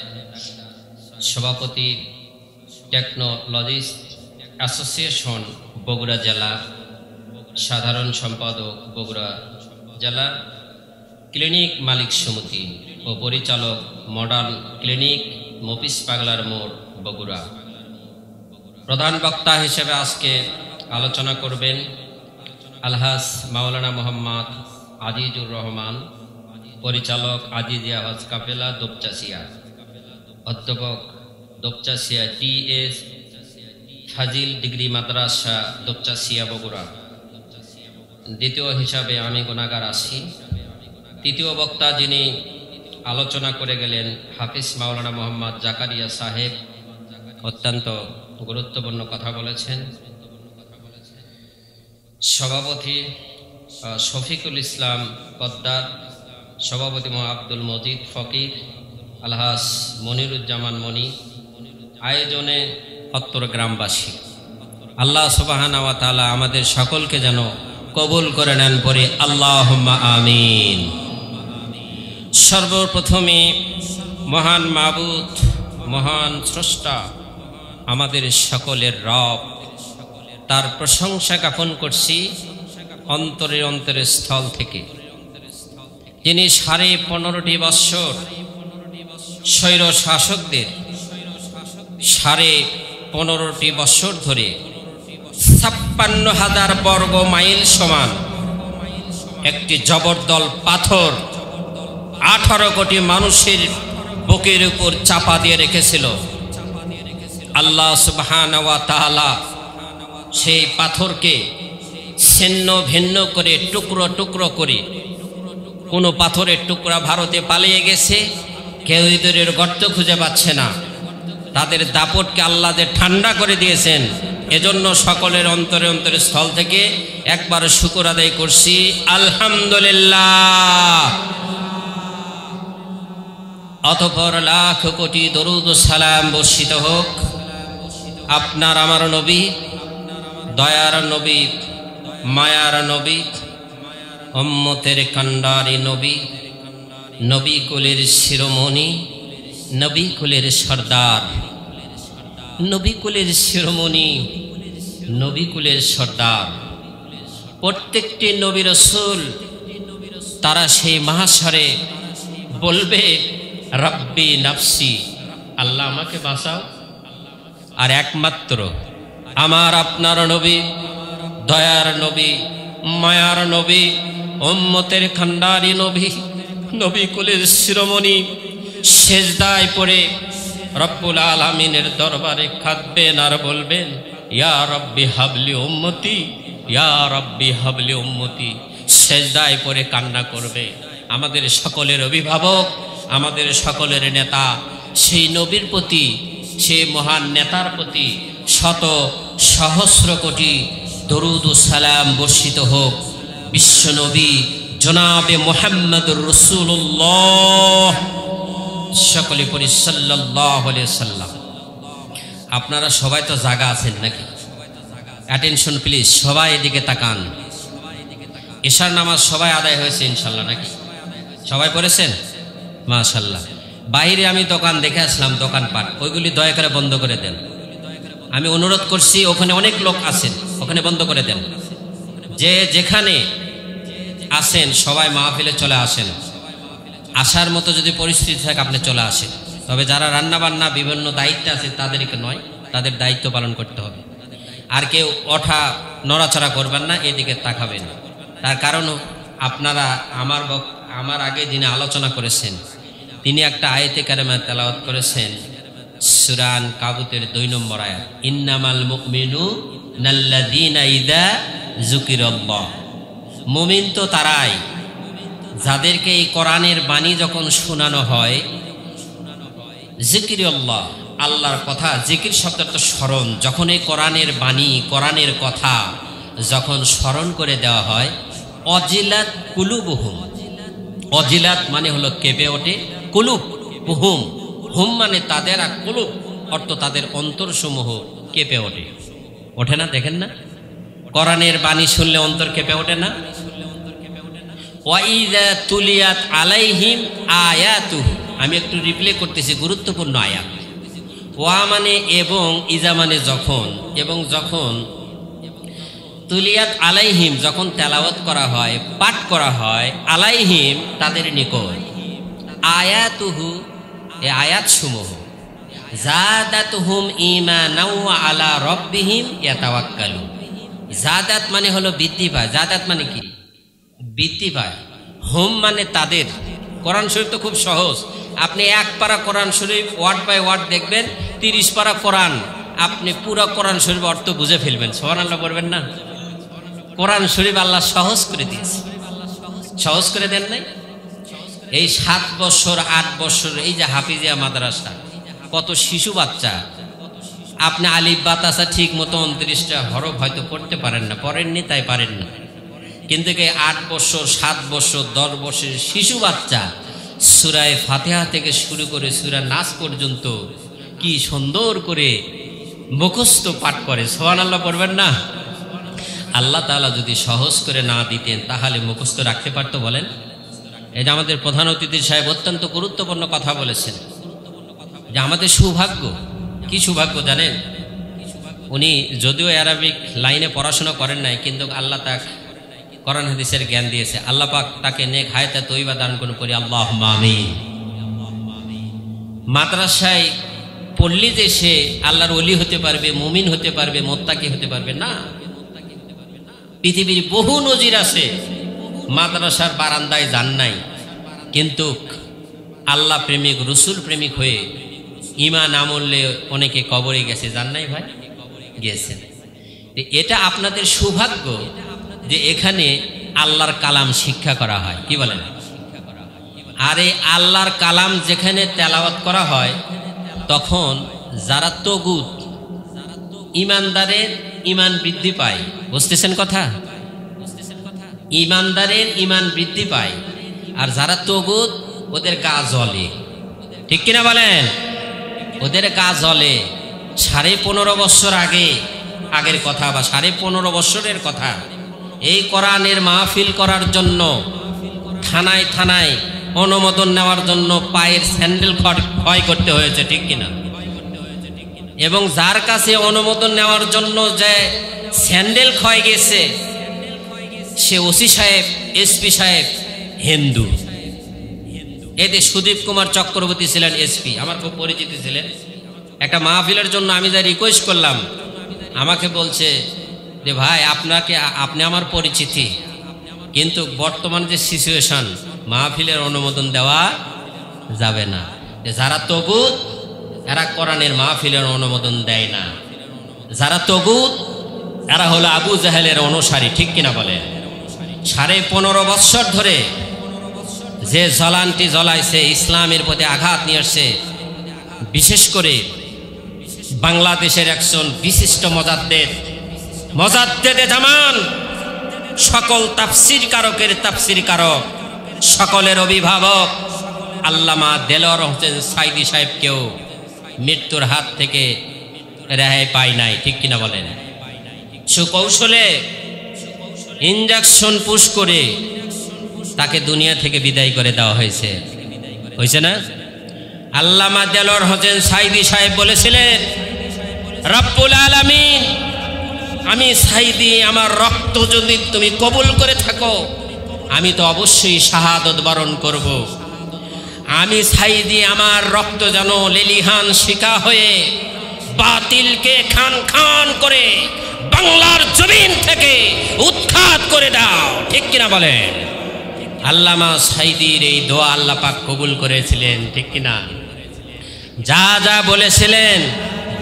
সভাপতি টেকনোলজিস্ট অ্যাসোসিয়েশন বগুড়া জেলা, সাধারণ সম্পাদক বগুড়া জেলা, ক্লিনিক মালিক সমিতি ও পরিচালক মডার্ন ক্লিনিক মফিজ পাগলার মোড় বগুড়া। প্রধান বক্তা হিসেবে আজকে আলোচনা করবেন আলহাজ মাওলানা মোহাম্মদ আজিজুর রহমান, পরিচালক আজিজিয়া হজ কাফেলা দোপচাচিয়া, অধ্যাপক দোপচাচিয়া টি.এস. ফাজিল ডিগ্রি মাদ্রাসা দোপচাচিয়া বগুড়া। দ্বিতীয় হিসাবে আমি গুনাহগার আছি। তৃতীয় বক্তা যিনি আলোচনা করে গেলেন হাফিজ মাওলানা মোহাম্মদ জাকারিয়া সাহেব, অত্যন্ত গুরুত্বপূর্ণ কথা বলেছেন। সভাপতি শফিকুল ইসলাম পদ্মার, সভাপতি মোহাম্মদ আব্দুল মজিদ ফকির, আলহাজ মনিরুজ্জামান মনি। আয়োজনে অত্তর গ্রামবাসী। আল্লাহ সুবহানাহু ওয়া তাআলা আমাদের সকলকে যেন কবুল করে নেন, পরে আল্লাহুম্মা আমিন। সর্বপ্রথমে মহান মাবুদ, মহান স্রষ্টা, আমাদের সকলের রব, তার প্রশংসা জ্ঞাপন করছি অন্তরের অন্তরের স্থল থেকে, যিনি 15.5 বৎসর স্বৈর শাসকদের 15.5 বৎসর ধরে 56,000 বর্গ মাইল সমান একটি জবরদল পাথর 18 কোটি মানুষের বুকের উপর চাপা দিয়ে রেখেছিল। আল্লাহ সুবহানাহু ওয়া তাআলা সেই পাথরকে ছিন্ন ভিন্ন করে টুকরো টুকরো করে, কোনো পাথরের টুকরা ভারতে পালিয়ে গেছে, কেউ ইঁদুরের গর্ত খুঁজে পাচ্ছে না, তাদের দাপটকে আল্লাহ ঠান্ডা করে দিয়েছেন। এজন্য সকলের অন্তরে অন্তরে স্থল থেকে একবার শুকর আদায় করছি, আলহামদুলিল্লাহ। অতঃপর লাখ কোটি দরুদ ও সালাম বর্ষিত হোক আপনার আমার নবী, দয়ার নবী, মায়ার নবী, উম্মতের কান্ডারি নবী, নবী কুলের শিরোমণি, নবী কুলের সর্দার, নবী কুলের শিরোমণি, নবী কুলের সর্দার। প্রত্যেকটি নবী রাসূল তারা সেই মাহশরে বলবে রব্বি নাফসি, আল্লাহ আমাকে বাঁচাও। আর একমাত্র আমার আপনার নবী, দয়ার নবী, মায়ার নবী, উম্মতের খান্ডারি নবী, নবী কুলের শিরোমণি সেজদায় পড়ে রব্বুল আলামিনের দরবারে কাঁদবেন আর বলবেন ইয়া রব্বি হাবলি উম্মতি, ইয়া রব্বি হাবলি উম্মতি। সেজদায় পড়ে কান্না করবে। আমাদের সকলের অভিভাবক, আমাদের সকলের নেতা, সেই নবীর প্রতি, সেই মহান নেতার প্রতি শত সহস্র কোটি দরুদ ও সালাম বর্ষিত হোক। বিশ্ব নবী জনাবে মুহাম্মদুর রাসূলুল্লাহ, সকলে পড়ি সাল্লাল্লাহু আলাইহি সাল্লাম। আপনারা সবাই তো জায়গা আছেন নাকি? অ্যাটেনশন প্লিজ, সবাই এদিকে তাকান। এশার নামাজ সবাই আদায় হয়েছে ইনশাল্লাহ নাকি? সবাই পড়েছেন? মাশাআল্লাহ। বাইরে আমি দোকান দেখে আসলাম, দোকানপাট, ওইগুলি দয়া করে বন্ধ করে দেন। আমি অনুরোধ করছি, ওখানে অনেক লোক আছেন, ওখানে বন্ধ করে দেন। যে যেখানে আসেন সবাই মাহফিলে চলে আসেন। আসার মতো যদি পরিস্থিতি থাকে আপনি চলে আসেন। তবে যারা রান্না বান্না বিভিন্ন দায়িত্ব আছে তাদেরকে নয়, তাদের দায়িত্ব পালন করতে হবে। আর কেউ ওঠা নড়াচড়া করবেন না, এদিকে তাকাবেন। তার কারণ আপনারা আমার আগে যিনি আলোচনা করেছেন তিনি একটা আয়াতে কারিমা তেলাওয়াত করেছেন, সূরা আনকাবুতের 2 নম্বর আয়াত, ইন্নামাল মুমিনুনাল্লাযীনা ইযা যুকিরাল্লাহ। মুমিন তো তারাই যাদেরকে এই কোরআনের বাণী যখন শোনানো হয়, যিকিরুল্লাহ, আল্লাহর কথা, জিকির শব্দটা তো স্মরণ। যখন এই কোরআনের বাণী, কোরআনের কথা যখন স্মরণ করে দেওয়া হয়, অজিলাত কুলুবুহুম, অজিলাত মানে হলো কেঁপে ওঠে, কুলুব হুম, হুম মানে তাদের, আর কুলুব অর্থ তাদের অন্তরসমূহ কেঁপে ওঠে। ওঠে না? দেখেন না, কোরআনের বাণী শুনলে অন্তর কেঁপে ওঠে না? ওয়াইযা তুলিয়াত আলাইহিম আয়াতুহু, আমি একটু রিপ্লে করতেছি, গুরুত্বপূর্ণ আয়াত। ওয়া মানে এবং, ইজা মানে যখন, এবং যখন তুলিয়াত আলাইহিম যখন তেলাওয়াত করা হয়, পাঠ করা হয়, আলাইহিম তাদের নিকট, আয়াতুহু এই আয়াতসমূহ, জাদাতুহুম ঈমানাও আলা রাব্বিহিম ইয়াতাওয়াক্কালুন। জাদাত মানে হলো বৃদ্ধি পায়। জাদাত মানে কি? বৃদ্ধি পায়। হুম মানে তাদের। কোরআন শরীফ তো খুব সহজ, আপনি এক পারা কোরআন শরীফ ওয়ার্ড বাই ওয়ার্ড দেখবেন, 30 পারা কোরআন আপনি পুরো কোরআন শরীফ অর্থ বুঝে ফেলবেন। সুবহানাল্লাহ বলবেন না? কোরআন শরীফ আল্লাহ সহজ করে দিয়েছে। সহজ করে দেন নাই? এই 7 বছর 8 বছর এই যে হাফিজিয়া মাদ্রাসা, কত শিশু বাচ্চা, আপনি আলিফ বাতাসা ঠিক মতো 29টা হরফ হয়তো পড়তে পারেন না, পড়েননি তাই পারেন না, কিন্তু 8 বছর 7 বছর 10 বছরের শিশু বাচ্চা সূরা ফাতিহা থেকে শুরু করে সূরা নাস পর্যন্ত কি সুন্দর করে মুখস্থ পাঠ করে। সুবহানাল্লাহ পড়বেন না? আল্লাহ তাআলা যদি সহজ করে না দিতেন তাহলে মুখস্থ রাখতে পারতো বলেন? এটা আমাদের প্রধান অতিথি সাহেব অত্যন্ত গুরুত্বপূর্ণ কথা বলেছেন, যে আমাদের সৌভাগ্য। কি সৌভাগ্য জানেন? উনি যদিও অ্যারাবিক লাইনে পড়াশোনা করেন নাই, কিন্তু আল্লাহ তাকে কোরআন হাদিসের জ্ঞান দিয়েছে। আল্লাহ পাক তাকে নেক হায়াতে তয়্যিবা দান করুন, করি আল্লাহুম্মা আমিন। মাদ্রাসায় পড়লে যে সে আল্লাহর ওলি হতে পারবে, মুমিন হতে পারবে, মুত্তাকি হতে পারবে না। পৃথিবীর বহু নজির আছে মাদ্রাসার বারান্দায় যান নাই, কিন্তু আল্লাহ প্রেমিক, রসুল প্রেমিক হয়ে ঈমান আমলে অনেকে কবরে গেছে, যান নাই ভাই? গেছেন। এটা আপনাদের সৌভাগ্য যে এখানে আল্লাহর কালাম শিক্ষা করা হয়। কি বলেন? আর এই আল্লাহর কালাম যেখানে তেলাওয়াত করা হয়, তখন যারা তগুত, ইমানদারের ইমান বৃদ্ধি পায়। বুঝতেছেন কথা? ইমানদারের ইমান বৃদ্ধি পায়, আর যারা তগুত ওদের গা জ্বলে। ঠিক কিনা বলেন? ওদের গা জ্বলে। 15.5 বছর আগের কথা বা 15.5 বছরের কথা, এই কোরআনের মাহফিল করার জন্য থানায় থানায় অনুমোদন নেওয়ার জন্য পায়ের স্যান্ডেল ক্ষয় করতে হয়েছে। ঠিক কিনা? এবং যার কাছে অনুমোদন নেওয়ার জন্য যে স্যান্ডেল ক্ষয় গেছে সে ওসি সাহেব, এসপি সাহেব হিন্দু। এতে সুদীপ কুমার চক্রবর্তী ছিলেন এসপি, আমার খুব পরিচিত ছিলেন। একটা মাহফিলের জন্য আমি যা রিকোয়েস্ট করলাম, আমাকে বলছে যে ভাই আপনি আমার পরিচিতি, কিন্তু বর্তমান যে সিচুয়েশন, মাহফিলের অনুমোদন দেওয়া যাবে না। যারা তগুত এরা কোরআনের মাহফিলের অনুমোদন দেয় না। যারা তগুত এরা হলো আবু জাহেলের অনুসারী। ঠিক কিনা বলে? 15.5 বছর ধরে যে জ্বলানটি জ্বলাইছে, ইসলামের প্রতি আঘাত নিয়ে আসছে, বিশেষ করে বাংলাদেশের একজন বিশিষ্ট মুজাদ্দেদে জামান, সকল তাফসির কারকের তাফসির কারক, সকলের অভিভাবক আল্লামা দেলোয়ার হোসেন সাইদি সাহেবকেও মৃত্যুর হাত থেকে রেহাই পায় নাই। ঠিক কিনা বলেন? সুকৌশলে ইনজেকশন পুশ করে তাকে দুনিয়া থেকে বিদায় করে দেওয়া হয়েছে না? আল্লামা দেলোয়ার হোসেন সাইদি সাহেব বলেছিলেন, রব্বুল আলামিন, আমি সাইদি আমার রক্ত যদি তুমি কবুল করে থাকো, আমি তো অবশ্যই শাহাদত বরণ করব। আমি সাইদি আমার রক্ত যেন লেলিহান শিখা হয়ে বাতিলকে খান খান করে বাংলার জমিন থেকে উৎখাত করে দাও। ঠিক কিনা বলেন? আল্লামা সাইদির এই দোয়া আল্লাহ পাক কবুল করেছিলেন। ঠিক কিনা? যা যা বলেছিলেন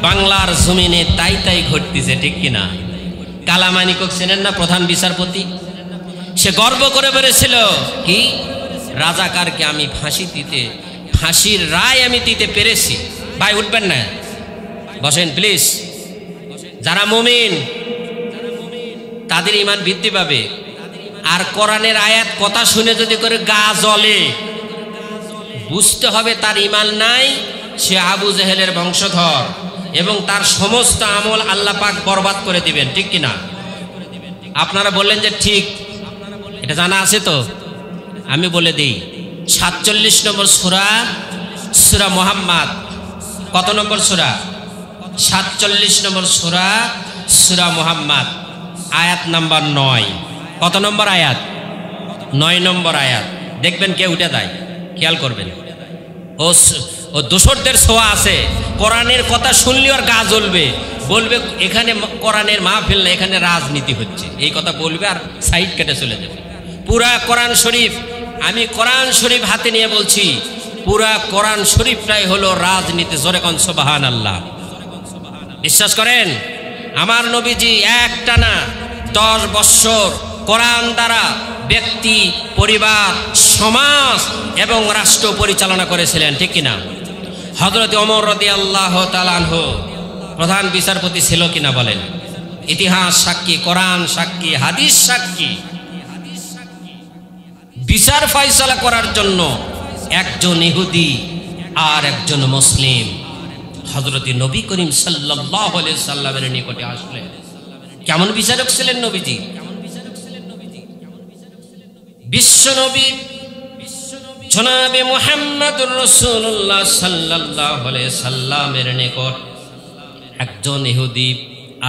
বাংলার জমিনে তাই তাই ঘটতেছে। ঠিক কিনা? কালামানিকক চেনেন না? প্রধান বিচারপতি, সে গর্ব করে বলেছিল কি, রাজাকারকে আমি ফাঁসির রায় আমি দিতে পেরেছি। ভাই উঠবেন না, বসেন প্লিজ। যারা মুমিন তাদের ইমান বৃদ্ধি পাবে। আর কোরআনের আয়াত কথা শুনে যদি করে গা জ্বলে, বুঝতে হবে তার ইমান নাই, সে আবু জেহেলের বংশধর, এবং তার সমস্ত আমল আল্লাহ পাক বরবাদ করে দিবেন। ঠিক কিনা? আপনারা বললেন যে ঠিক, এটা জানা আছে তো? আমি বলে দিই, 47 নম্বর সূরা মুহাম্মদ। কত নম্বর সূরা? 47 নম্বর সূরা মুহাম্মদ, আয়াত নাম্বার 9। কত নম্বর আয়াত? 9 নম্বর আয়াত। দেখবেন কে উঠে দেয়, খেয়াল করবেন। ও দোসরদের ছোঁয়া আছে, কোরআনের কথা শুনলে ওর গা জ্বলবে, বলবে এখানে কোরআনের মাহফিল না, এখানে রাজনীতি হচ্ছে, এই কথা বলবে আর সাইড কেটে চলে যাবে। পুরা কোরআন শরীফ, আমি কোরআন শরীফ হাতে নিয়ে বলছি, পুরা কোরআন শরীফটাই হলো রাজনীতি। জোরে কোন সুবহানাল্লাহ। বিশ্বাস করেন? আমার নবীজি একটানা 10 বছর কোরআন দ্বারা ব্যক্তি, পরিবার, সমাজ এবং রাষ্ট্র পরিচালনা করেছিলেন। ঠিক কিনা? হযরত ওমর রাদিয়াল্লাহু তাআলা আনহু প্রধান বিচারপতি ছিল কিনা বলেন? ইতিহাস সাক্ষী, কোরআন সাক্ষী, হাদিস সাক্ষী। বিচার ফয়সালা করার জন্য একজন ইহুদি আর একজন মুসলিম হযরত নবী করিম সাল্লাল্লাহু আলাইহি সাল্লামের নিকটে আসলেন। কেমন বিচারক ছিলেন নবীজি? বিশ্বনবী জনাবে মুহাম্মদুর রাসূলুল্লাহ সাল্লাল্লাহু আলাইহি সাল্লামের নিকট একজন ইহুদি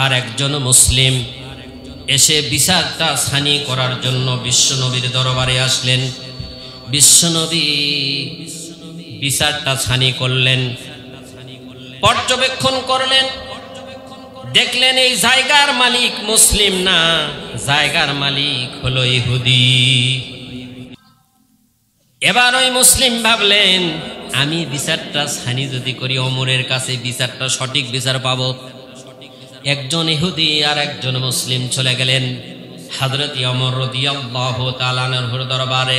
আর একজন মুসলিম এসে বিচারটা ছানি করার জন্য বিশ্বনবীর দরবারে আসলেন। বিশ্বনবী বিচারটা ছানি করলেন, পর্যবেক্ষণ করলেন, দেখলেন এই জায়গার মালিক মুসলিম না, জায়গার মালিক হলো ইহুদি। এবার ওই মুসলিম ভাবলেন, আমি বিচারটা ছানি যদি করি ওমরের কাছে বিচারটা সঠিক বিচার পাবো। একজন ইহুদি আর একজন মুসলিম চলে গেলেন হযরত ওমর রাদিয়াল্লাহু তাআলা আনহুর দরবারে।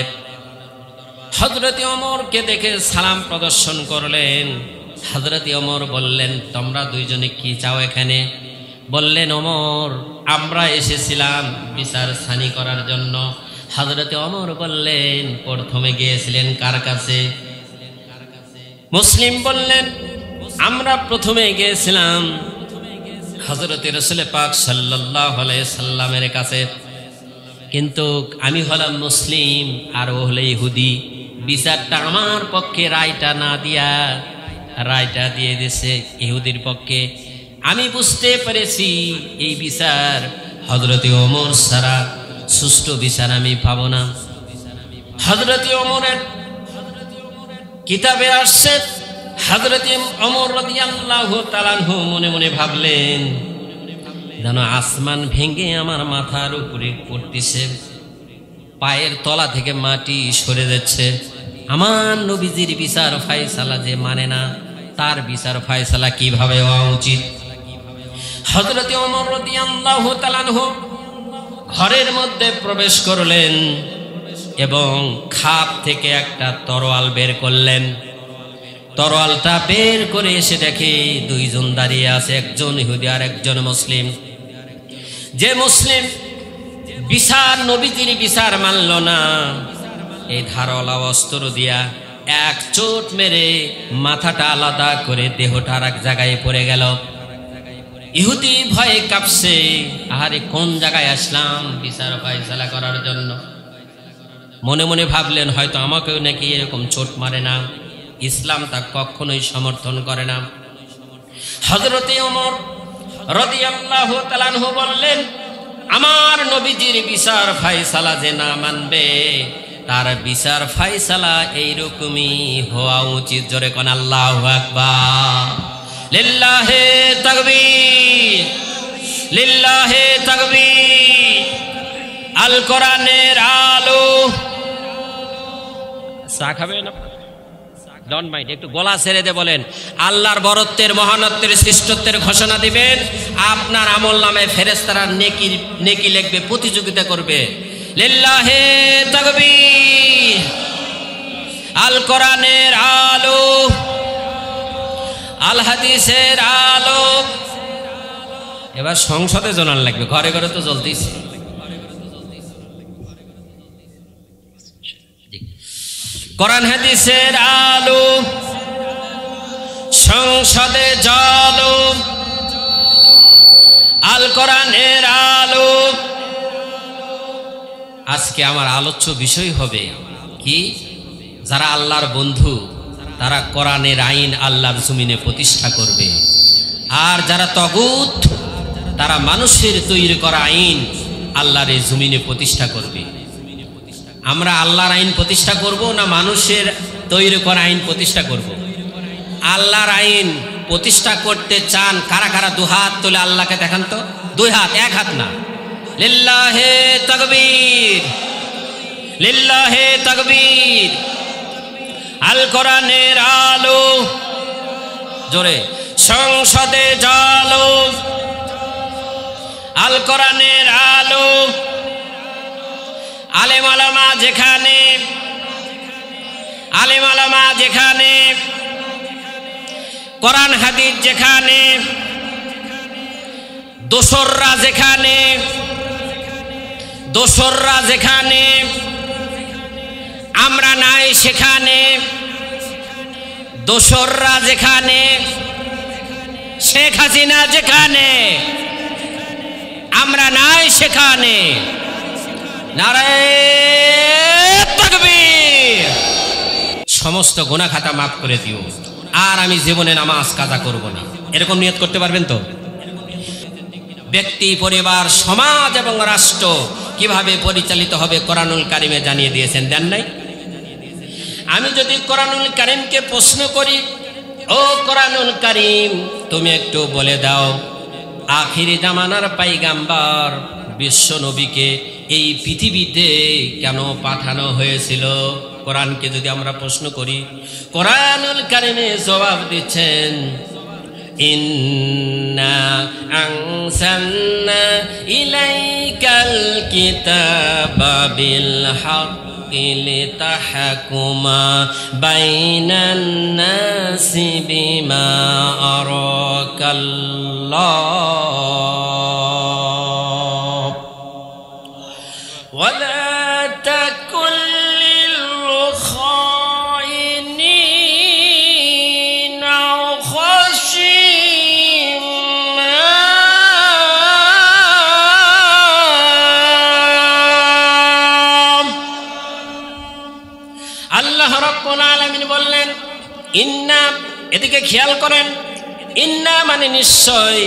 হযরত ওমরকে দেখে সালাম প্রদর্শন করলেন। হযরত ওমর বললেন, তোমরা দুইজনে কি চাও এখানে? বললেন, ওমর আমরা এসেছিলাম বিচার সানি করার জন্য। হযরতে ওমর বললেন, প্রথমে গিয়েছিলেন কার কাছে? মুসলিম বললেন, আমরা প্রথমে গিয়েছিলাম হযরতে রাসূল পাক সাল্লাল্লাহু আলাইহি সাল্লামের কাছে, কিন্তু আমি হলাম মুসলিম আর ও হলো ইহুদি। বিচারটা আমার পক্ষে রায়টা না দিয়া রায়টা দিয়ে দিয়েছে ইহুদির পক্ষে। আমি বুঝতে পেরেছি এই বিচার হযরতে ওমর ছাড়া সুষ্ঠু বিচার আমি পাবো না। হযরতে ওমরের কিতাবে আসছে, হযরতে ওমর রাদিয়াল্লাহু তাআলা আনহু মনে মনে ভাবলেন, যেন আসমান ভেঙে আমার মাথার উপরে পড়তেছে, পায়ের তলা থেকে মাটি সরে যাচ্ছে। আমার নবীজির বিচার ফায়সালা যে মানে না, তার বিচার ফায়সালা কিভাবে হওয়া উচিত? হযরতে ওমর রাদিয়াল্লাহু তাআলা আনহু ঘরের মধ্যে প্রবেশ করলেন এবং খাপ থেকে একটা তরোয়াল বের করলেন। তরোয়ালটা বের করে এসে দেখে দুইজন দাঁড়িয়ে আছে, একজন ইহুদি আর একজন মুসলিম। যে মুসলিম বিচার নবীজির বিচার মানল না, এই ধারওয়ালা অস্ত্র দিয়া এক চোট মেরে মাথাটা আলাদা করে দেহটা আর এক জায়গায় পড়ে গেল। ইহুদি ভয়ে কাঁপছে, আহারে কোন জায়গায় আসলাম বিচার ফায়সালা করার জন্য। মনে মনে ভাবলেন, হয়তো আমাকেও নাকি এরকম চোট মারে না, ইসলাম তা কখনোই সমর্থন করে না। হযরতে ওমর রাদিয়াল্লাহু তাআলা আনহু বললেন, আমার নবীজির বিচার ফায়সালা যে না মানবে, তার বিচার ফায়সালা এইরকমই হওয়া উচিত। জোরে কোন আল্লাহু আকবার, লিল্লাহি তাকবীর, লিল্লাহি তাকবীর। আল কোরআনের আলো। চা খাবেন? ডন্ট মাইন্ড, একটু গলা ছেড়ে দিয়ে বলেন, আল্লাহর বরত্বের মহানত্বের শ্রেষ্ঠত্বের ঘোষণা দিবেন। আপনার আমল নামে ফেরেশতারা নেকি লিখবে, প্রতিযোগিতা করবে। লিল্লাহি তাকবীর। আল কোরআনের আলো, আল হাদিসের আলো। এবার সংসদে জানান লাগবে, ঘরে ঘরে তো জ্বলতেছে। কোরআন হাদিসের আলো সংসদে জ্বলো, আল কোরআনের আলো। আজকে আমার আলোচ্য বিষয় হবে কি, যারা আল্লাহর বন্ধু তারা কোরআনের আইন আল্লাহর জমিনে প্রতিষ্ঠা করবে, আর যারা তাগুত তারা মানুষের তৈরি করা আইন আল্লাহর জমিনে প্রতিষ্ঠা করবে। আমরা আল্লাহর আইন প্রতিষ্ঠা করব না মানুষের তৈরি করা আইন প্রতিষ্ঠা করব? আল্লাহর আইন প্রতিষ্ঠা করতে চান কারা কারা? দুহাত তুলে আল্লাহকে দেখান তো, দুই হাত, এক হাত না। লিল্লাহি তাকবীর, লিল্লাহি তাকবীর। আল কোরআনের আলো, জোরে সংসদে জ্বলো, আল কোরআনের আলো। আলেম ওলামা যেখানে, আলেম ওলামা যেখানে, কোরআন হাদিস যেখানে, দোসররা যেখানে, দোসররা যেখানে, আমরা নাই সেখানে। দোসররা যেখানে, শেখ হাসিনা যেখানে, আমরা নাই সেখানে। নারে তাকবীর। সমস্ত গুনাহ খাতা মাফ করে দিও, আর আমি জীবনে নামাজ কাজা করব না, এরকম নিয়ত করতে পারবেন তো? ব্যক্তি, পরিবার, সমাজ এবং রাষ্ট্র কিভাবে পরিচালিত হবে কোরআনুল কারিমে জানিয়ে দিয়েছেন, দেন নাই? আমি যদি কোরআনুল কারিমকে প্রশ্ন করি, ও কোরআনুল কারিম তুমি একটু বলে দাও, আখিরি জামানার পয়গম্বর বিশ্ব নবীকে এই পৃথিবীতে কেন পাঠানো হয়েছিল? কোরআনকে যদি আমরা প্রশ্ন করি, কোরআনুল কারিমে জবাব দিচ্ছেন, ইন্না আনসালনা ইলাইকাল কিতাবা বিল হাক্কি লিতাহকুমা বাইনান নাসি বিমা আরাকাল্লাহ। আল্লাহ রাব্বুল আলামিন বললেন ইন্না, এদিকে খেয়াল করেন, ইন্না মানে নিশ্চয়,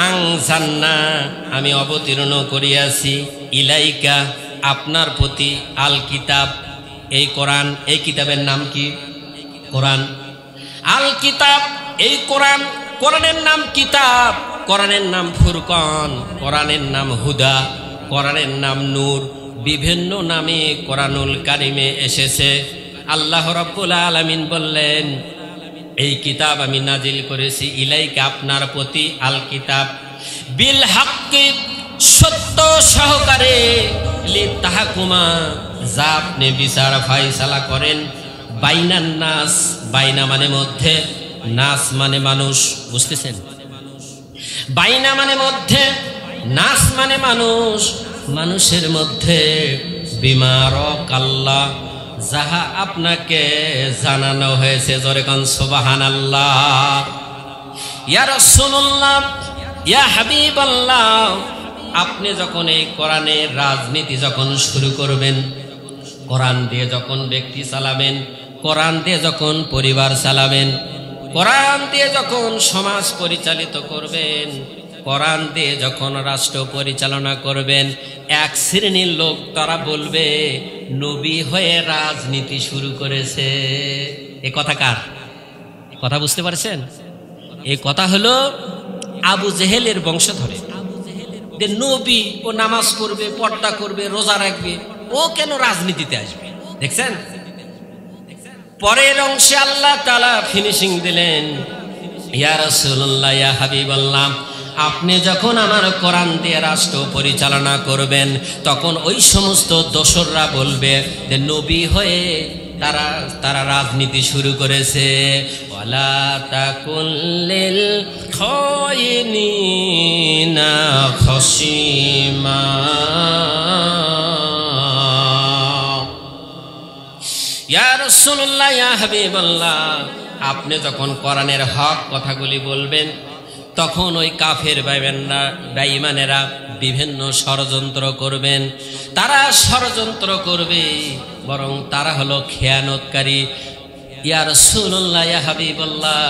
আনজালনা আমি অবতীর্ণ করিয়াছি, ইলাইকা আপনার প্রতি, আল কিতাব এই কোরআন, এই কিতাবের নাম কি? কোরআন। আল কিতাব এই কোরআন, কোরআনের নাম কিতাব, কোরআনের নাম ফুরকান, কোরআনের নাম হুদা, কোরআনের নাম নূর, বিভিন্ন নামে কোরআনুল কারিমে এসেছে। আল্লাহ রাব্বুল আলামিন বললেন এই কিতাব আমি নাজিল করেছি ইলাইকা আপনার প্রতি, আল কিতাব বিল হাক্কি সত্য সহকারে, লিতাহকুমা যা আপনি বিচার ফায়সালা করেন, বাইনান নাস, বাইনা মানে মধ্যে, নাস মানে মানুষ, বুঝতেছেন? বাইনা মানে মধ্যে, নাস মানে মানুষ, মানুষের মধ্যে, বিমার কাল্লা যাহা আপনাকে জানানো হয়েছে। জোরে কান সুবহানাল্লাহ। ইয়া রাসূলুল্লাহ, ইয়া হাবিবাল্লাহ, আপনি যখন এই কোরআনের রাজনীতি যখন শুরু করবেন, কোরআন দিয়ে যখন ব্যক্তি চালাবেন, কোরআন দিয়ে যখন পরিবার চালাবেন, কোরআন দিয়ে যখন সমাজ পরিচালিত করবেন, কোরআন দিয়ে যখন রাষ্ট্র পরিচালনা করবেন, এক শ্রেণীর লোক তারা বলবে নবী হয়ে রাজনীতি শুরু করেছে। এ কথা কার কথা? বুঝতে পারছেন? এই কথা হলো আবু জেহেলের বংশধরে, যে নবী ও নামাজ পড়বে, পর্দা করবে, রোজা রাখবে, ও কেন রাজনীতিতে আসবে? দেখছেন? পরের অংশে আল্লাহ তাআলা ফিনিশিং দিলেন, ইয়া রাসূলুল্লাহ, ইয়া হাবিবাল্লাহ, আপনি যখন আমার কোরআন দিয়ে রাষ্ট্র পরিচালনা করবেন, তখন ওই সমস্ত দোসররা বলবে যে নবী হয়ে তারা রাজনীতি শুরু করেছে। ওয়ালা তাকুল্লিল খায়িনিনা খাসিমা, ইয়া রাসূলুল্লাহ, ইয়া হাবিবাল্লাহ, আপনি যখন কোরআনের হক কথাগুলি বলবেন, তখন ওই কাফের বেঈমানেরা বিভিন্ন ষড়যন্ত্র করবেন। তারা ষড়যন্ত্র করবে, বরং তারা হলো খেয়ানতকারী। ইয়া রাসূলুল্লাহ, ইয়া হাবিবাল্লাহ,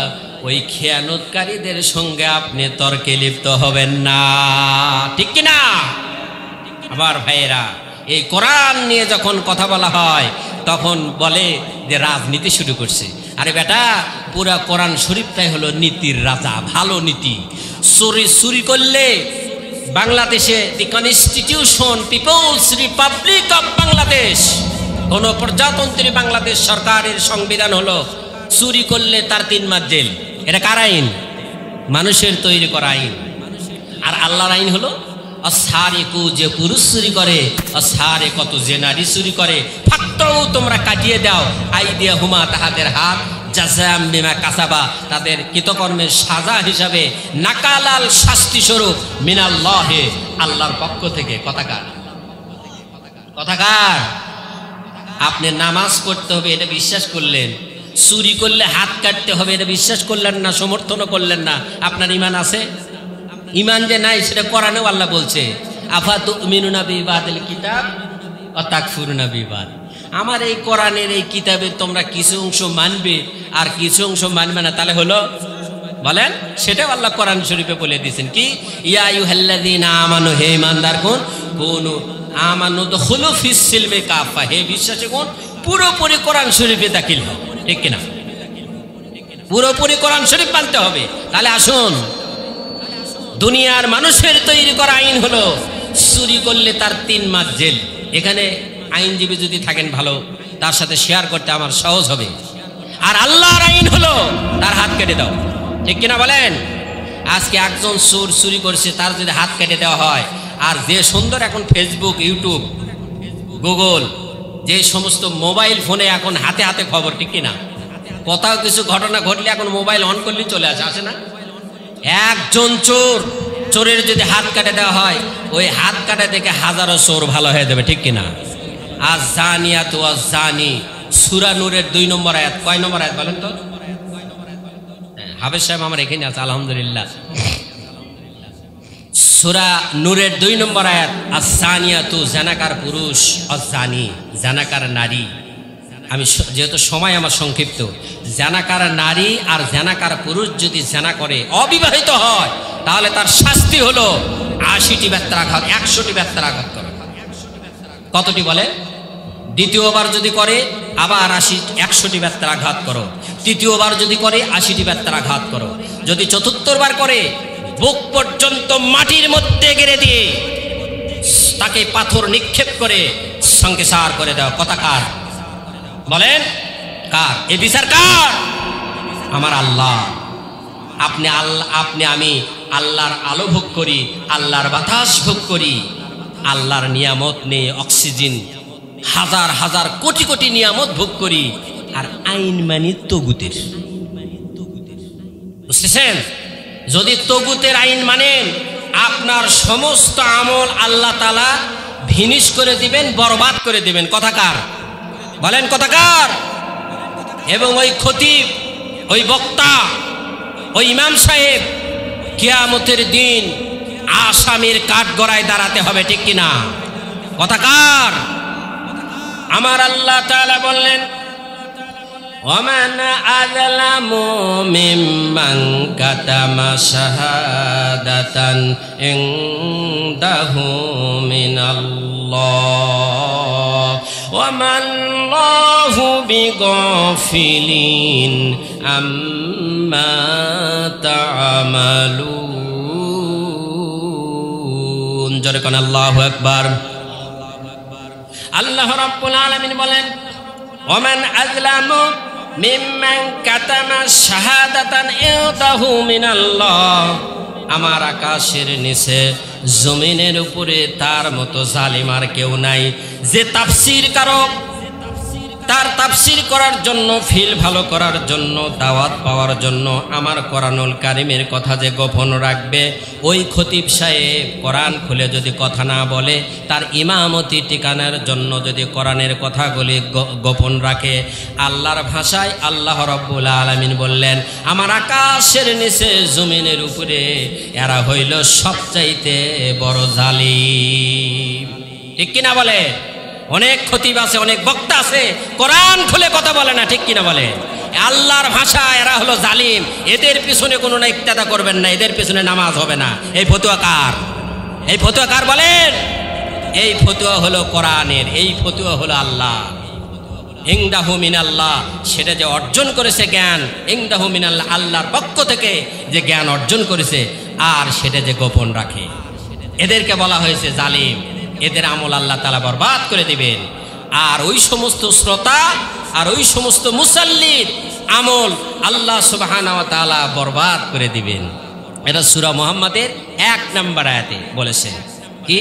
ওই খেয়ানতকারীদের সঙ্গে আপনি তর্কে লিপ্ত হবেন না, ঠিক কি না? আবার ভাইয়েরা, এই কোরআন নিয়ে যখন কথা বলা হয় তখন বলে যে রাজনীতি শুরু করছে। আরে বেটা, পুরা কোরআন শরীফটাই হলো নীতির রাজা, ভালো নীতি। চুরি করলে বাংলাদেশে the constitution people's republic of Bangladesh, গণপ্রজাতন্ত্রী বাংলাদেশ সরকারের সংবিধান হলো চুরি করলে তার 3 মাস জেল। এটা কার আইন? মানুষের তৈরি করা আইন। আর আল্লাহর আইন হলো অসারিকু, যে পুরুষ চুরি করে, অসারে কত যে নারী চুরি করে, ফাক্তাও তোমরা কাটিয়ে দাও, আইদিয়া হুমা তাহাদের হাত, জাযাম বিমা কাসাবা, তাদের কৃতকর্মের সাজা হিসাবে নাকালাল শাস্তি স্বরূপ মিনাল্লাহে, আল্লাহর পক্ষ থেকে। কথাকার কথাকার আপনি নামাজ পড়তে হবে এটা বিশ্বাস করলেন, চুরি করলে হাত কাটতে হবে এটা বিশ্বাস করলেন না, সমর্থনও করলেন না। আপনার ঈমান আছে? ঈমান যে নাই সেটা কোরআনেও আল্লাহ বলছে, আফাতুমিনুনা বিবাদিল কিতাব ওয়া তাকফুরুনা বিবাদ। আমার এই কোরআনের এই কিতাবে তোমরা কিছু অংশ মানবে আর কিছু অংশ মানবে না, তাহলে হলো বলেন? সেটাও আল্লাহ কোরআন শরীফে বলে দিয়েছেন কি, ইয়া আইয়ুহাল্লাযীনা আমানু, হে ঈমানদারগণ, কুনু আমানু দুখুলু ফিস সিলমি কাফা, হে বিশ্বাসীগণ পুরোপুরি কোরআন শরীফে দাখিল হও, ঠিক কিনা? পুরোপুরি কোরআন শরীফ মানতে হবে। তাহলে আসুন, দুনিয়ার মানুষের তৈরি করা আইন হলো চুরি করলে তার 3 মাস জেল। এখানে আইনজীবী যদি থাকেন ভালো, তার সাথে শেয়ার করতে আমার সহজ হবে। আর আল্লাহর আইন হলো তার হাত কেটে দাও, ঠিক কিনা বলেন? আজকে একজন চোর চুরি করছে, তার যদি হাত কেটে দেওয়া হয়, আর যে সুন্দর এখন ফেসবুক, ইউটিউব, গুগল, যে সমস্ত মোবাইল ফোনে এখন হাতে হাতে খবর, ঠিক কিনা? কোথাও কিছু ঘটনা ঘটলে এখন মোবাইল অন করলেই চলে আসে না? একজন চোরের যদি হাত কাটে দেওয়া হয়, ওই হাত কাটা থেকে হাজারো চোর ভালো হয়ে যাবে, ঠিক কিনা? আর জানিয়াতু আয-জানি, সূরা নূরের 2 নম্বর আয়াত। কয় নম্বর আয়াত বলেন তো? হাফেজ সাহেব আমার এখানে আছে, আলহামদুলিল্লাহ। সূরা নূরের 2 নম্বর আয়াত, আয-জানিয়াতু, জানাকার পুরুষ, আয-জানি, জানাকার নারী। আমি যেহেতু সময় আমার সংক্ষিপ্ত, জানাকার নারী আর জানাকার পুরুষ যদি জানা করে অবিবাহিত হয় তাহলে তার শাস্তি হলো 80টি বেত্রাঘাত, 100টি বেত্রাঘাত করে। কতটি বলে? দ্বিতীয়বার যদি করে আবার 100টি বেত্রাঘাত করো, তৃতীয়বার যদি করে 80টি বেত্রাঘাত করো, যদি চতুর্থবার করে বুক পর্যন্ত মাটির মধ্যে গেড়ে দিয়ে তাকে পাথর নিক্ষেপ করে সংসার করে দাও। কথা কার? বলেন কার? এ বিচার কার? আমার আল্লাহ। আপনি আমি আল্লাহর আলো ভোগ করি, আল্লাহর বাতাস ভোগ করি, আল্লাহর নিয়ামত নেই, অক্সিজেন হাজার হাজার কোটি কোটি নিয়ামত ভোগ করি, আর আইন মানি তগুতের। বুঝতেছেন? যদি তগুতের আইন মানেন আপনার সমস্ত আমল আল্লাহ তাআলা ভিনিশ করে দিবেন, বরবাদ করে দিবেন। কথা কার? বলেন কথা কার? এবং ওই খতিব, ওই বক্তা, ওই ইমাম সাহেব কিয়ামতের দিন আসামির কাঠগড়ায় দাঁড়াতে হবে, ঠিক কিনা? কথা কার? আমার আল্লাহ তাআলা বললেন, ওয়ামান আযলামু মিম্মান কাতামা শাহাদাতান ইনদাহু মিনাল্লাহ ওয়া মাল্লাহু বিগাফিলিন আম্মা তা'মালুন। জোরে কোন আল্লাহু আকবার। আল্লাহ রাব্বুল আলামিন বলেন, ওমান আযলামু মিম্মান কাতামা শাহাদাতান ইনদাহু মিনাল্লাহ। আমার আকাশের নিচে জমিনের উপরে তার মতো জালিম আর কেউ নাই, যে তাফসীর কারক তার তাফসীর করার জন্য, ফিল ভালো করার জন্য, দাওয়াত পাওয়ার জন্য আমার কোরআনুল কারীমের কথা যে গোপন রাখবে, ওই খতিব সাহেব কোরআন খুলে যদি কথা না বলে, তার ইমামতি টিকানোর জন্য যদি কোরআনের কথাগুলি গোপন রাখে, আল্লাহর ভাষায় আল্লাহ রাব্বুল আলামিন বললেন, আমার আকাশের নিচে জমিনের উপরে এরা হইল সবচাইতে বড় জালিম। ঠিক কিনা বলে? অনেক খতিব আছে, অনেক বক্তা আছে, কোরআন খুলে কথা বলে না, ঠিক কিনা বলে? আল্লাহর ভাষা এরা হলো জালিম, এদের পিছনে কোনো না ইক্তাদা করবেন না, এদের পিছনে নামাজ হবে না। এই ফতোয়া কার? এই ফতোয়া কার বলেন? এই ফতোয়া হলো কোরআনের, এই ফতোয়া হলো আল্লাহ। ইনদাহু মিনাল্লাহ, সেটা যে অর্জন করেছে জ্ঞান, ইনদাহু মিনাল্লাহ, আল্লাহর পক্ষ থেকে যে জ্ঞান অর্জন করেছে, আর সেটা যে গোপন রাখে, এদেরকে বলা হয়েছে জালিম। এদের আমল আল্লাহ তাআলা বরবাদ করে দিবেন। আর ওই সমস্ত শ্রোতা আর ওই সমস্ত মুসাল্লির আমল আল্লাহ সুবহানাহু ওয়া তাআলা বরবাদ করে দিবেন। এটা সূরা মুহাম্মাদের 1 নম্বর আয়াতে বলেছেন কি,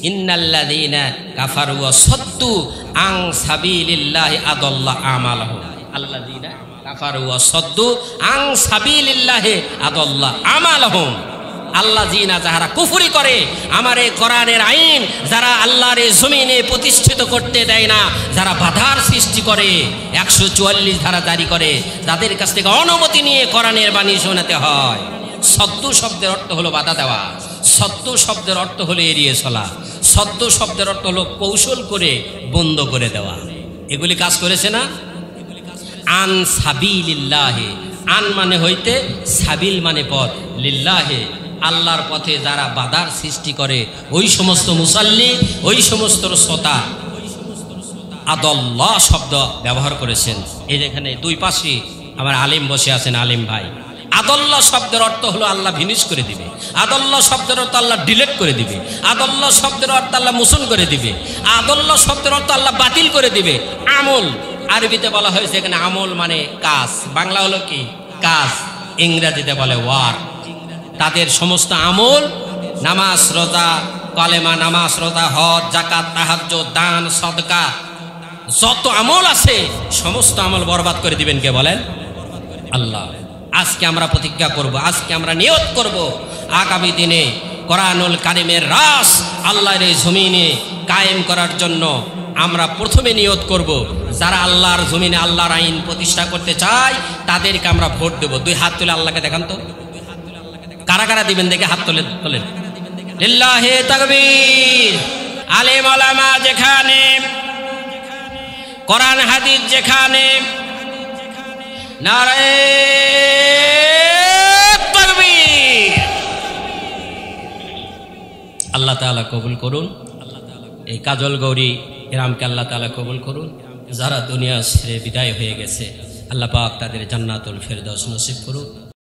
ইন্নাল্লাযীনা কাফারু ওয়া সাদ্দু আন সাবিলিল্লাহি আদাল্লা আমালাহুম। আল্লাযীনা কাফারু ওয়া সাদ্দু আন সাবিলিল্লাহি আদাল্লা আমালাহুম। আল্লাহ জিনা যারা কুফরি করে, আমার এই কোরআনের আইন যারা আল্লাহর এই জমিনে প্রতিষ্ঠিত করতে দেয় না, যারা বাধার সৃষ্টি করে, 144 ধারা জারি করে, তাদের কাছ থেকে অনুমতি নিয়ে কোরআনের বাণী শোনাতে হয়। সদ্দু শব্দের অর্থ হলো বাধা দেওয়া, সদ্দু শব্দের অর্থ হলো এড়িয়ে চলা, সদ্দু শব্দের অর্থ হলো কৌশল করে বন্ধ করে দেওয়া। এগুলি কাজ করেছে না? আন সাবিলিল্লাহি, আন মানে হইতে, সাবিল মানে পথ, লিল্লাহি আল্লাহর পথে যারা বাধার সৃষ্টি করে, ওই সমস্ত মুসাল্লি, ওই সমস্ত শ্রোতা আদাল্লাহ শব্দ ব্যবহার করেছেন। এই যেখানে দুই পাশে আমার আলিম বসে আছেন, আলিম ভাই। আদাল্লাহ শব্দের অর্থ হলো আল্লাহ ভিনিশ করে দিবে, আদাল্লাহ শব্দের অর্থ আল্লাহ ডিলেট করে দিবে, আদাল্লাহ শব্দের অর্থ আল্লাহ মোচন করে দিবে, আদাল্লাহ শব্দের অর্থ আল্লাহ বাতিল করে দিবে। আমল আরবিতে বলা হয়েছে, এখানে আমল মানে কাজ, বাংলা হলো কি কাজ, ইংরেজিতে বলে ওয়ার্ক। তাদের সমস্ত আমল, নামাজ রোজা, কালেমা, নামাজ রোজা, হজ, যাকাত, তাহাজ্জুদ, দান, সদকা, যত আমল আছে সমস্ত আমল বরবাদ করে দিবেন কে বলেন? আল্লাহ। আজকে আমরা প্রতিজ্ঞা করব, আজকে আমরা নিয়ত করব, আগামী দিনে কোরআনুল কারীমের রাস আল্লাহর এই জমিনে কায়েম করার জন্য আমরা প্রথমে নিয়ত করব, যারা আল্লাহর জমিনে আল্লাহর আইন প্রতিষ্ঠা করতে চায় তাদেরকে আমরা ভোট দেব। দুই হাত তুলে আল্লাহকে দেখান তো, কারা কারা দিবেন দেখে হাত তোলেন। লিল্লাহি তাকবীর। আলেম ওলামা যেখানে কোরআন হাদিস যেখানে, নারে তাকবীর। আল্লাহ তাআলা কবুল করুন। এই কাজল গৌরী গ্রামকে আল্লাহ তাআলা কবুল করুন। যারা দুনিয়া ছেড়ে বিদায় হয়ে গেছে, আল্লাহ পাক তাদের জান্নাতুল ফেরদাউস নসিব করুন।